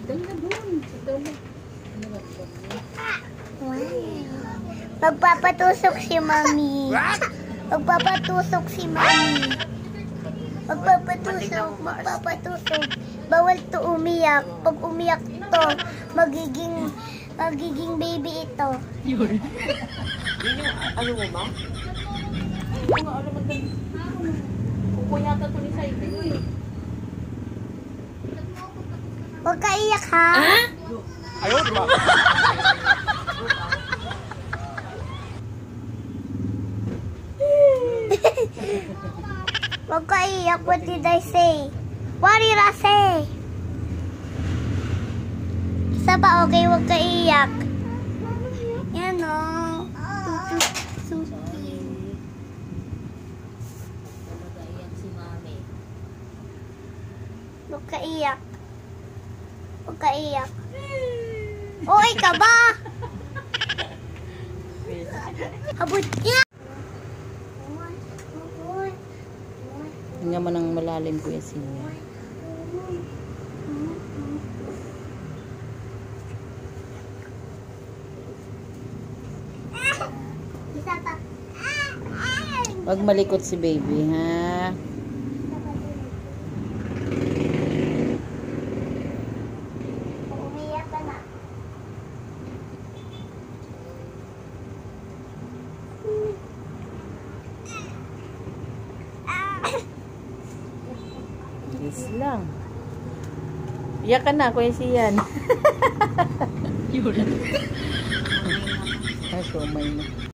Dali na doon. Dali. Wow. Magpapatusok si Mami. Magpapatusok si Mami. Magpapatusok. Bawal to umiyak. Pag umiyak to, magiging baby ito. Yun. Ano mo ba? Ano mo ba? Kukuyata to ni Saito eh. Huwag ka iyak ha. Ayaw, di ba? Huwag ka iyak. What did I say? What did I say? Isa ba okay? Huwag ka iyak. Yan o. Suki. Nagaiyak si Mami. Huwag ka iyak. Huwag ka iyak. Oy ka ba? Habot niya. Hinga mo ng malalim, Kuya Siya. Huwag malikot si baby, ha? Umiyak ka na. Yes lang. Iyak ka na, Kuya Sian. Yun. Ay, so may na.